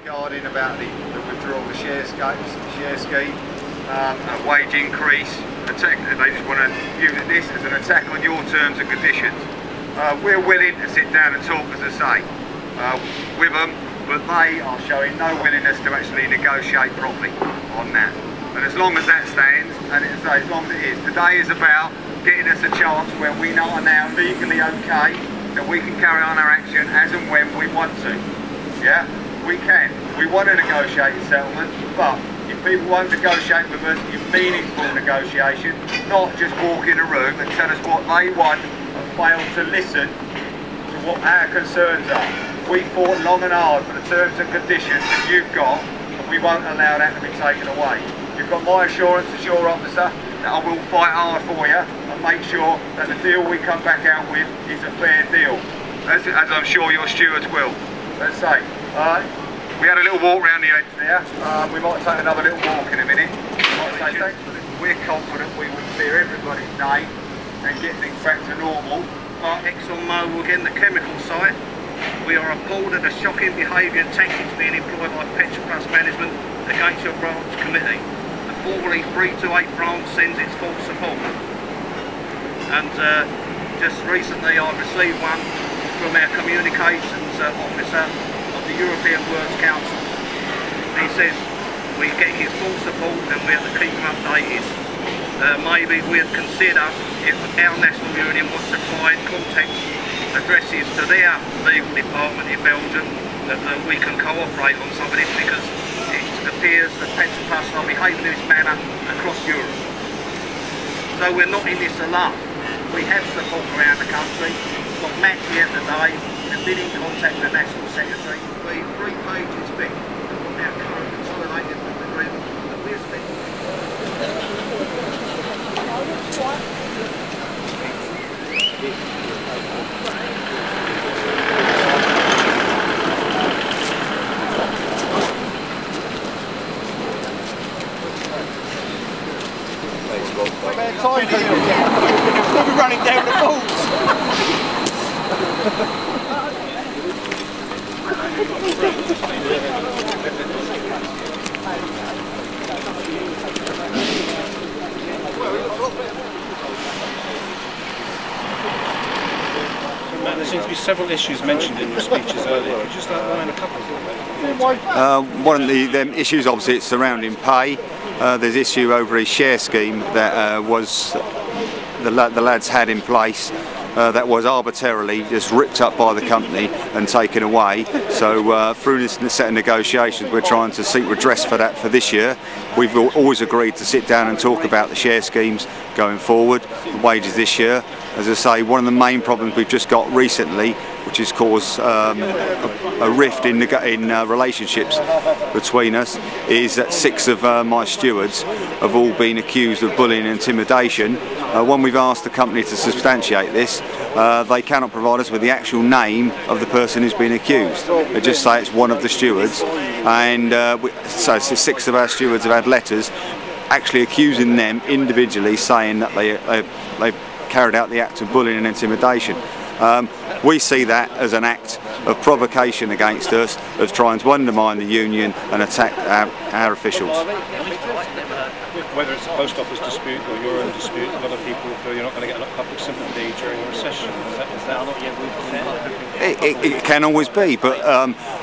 regarding about the withdrawal of the share scheme, a wage increase, attack. They just want to use this as an attack on your terms and conditions. We're willing to sit down and talk, as I say, with them, but they are showing no willingness to actually negotiate properly on that. And as long as that stands, and as long as it is, today is about getting us a chance where we are now legally okay, that we can carry on our action as and when we want to. Yeah, we can. We want to negotiate a settlement, but if people won't negotiate with us in meaningful negotiation, not just walk in a room and tell us what they want and fail to listen to what our concerns are. We fought long and hard for the terms and conditions that you've got, and we won't allow that to be taken away. You've got my assurance as your officer that I will fight hard for you and make sure that the deal we come back out with is a fair deal, as I'm sure your stewards will. Let's say, we had a little walk around the edge there. We might take another little walk in a minute. We're confident we will clear everybody's name and get things back to normal. ExxonMobil, again, the chemical site. We are appalled at the shocking behaviour and tactics being employed by Petroplus management against your branch committee. The formerly 328 branch sends its full support. And just recently I received one from our communications officer of the European Works Council. He says we get his full support and we have to keep him updated. Maybe we'd consider if our national union was to provide contact addresses to their legal department in Belgium, that we can cooperate on some of this, because it appears that Petroplus are behaving in this manner across Europe. So we're not in this alone. We have support around the country. We've got Matt here today, who's been in contact with the National Secretary. The 3 pages thick of our current consolidated agreement that we're spending. We'll be running down the bolts. There seems to be several issues mentioned in your speeches earlier. Could you just outline a couple of them? One of the issues, obviously, is surrounding pay. There's issue over a share scheme that was the lads had in place that was arbitrarily just ripped up by the company and taken away. So through this set of negotiations, we're trying to seek redress for that for this year. We've always agreed to sit down and talk about the share schemes going forward, the wages this year. As I say, one of the main problems we've just got recently, which has caused a rift in relationships between us, is that 6 of my stewards have all been accused of bullying and intimidation. When we've asked the company to substantiate this, they cannot provide us with the actual name of the person who's been accused. They just say it's one of the stewards, and so 6 of our stewards have had letters actually accusing them individually, saying that they carried out the act of bullying and intimidation. We see that as an act of provocation against us, of trying to undermine the union and attack our officials. Whether it's a post office dispute or your own dispute, a lot of people feel you're not going to get enough public sympathy during a recession. Is that not yet fair? It can always be, but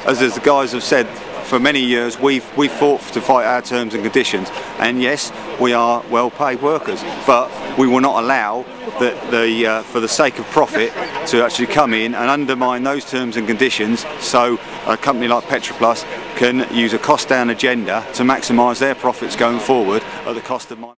as the guys have said, for many years we've fought to fight our terms and conditions, and yes, we are well-paid workers, but we will not allow for the sake of profit to actually come in and undermine those terms and conditions, so a company like Petroplus can use a cost-down agenda to maximise their profits going forward at the cost of mine.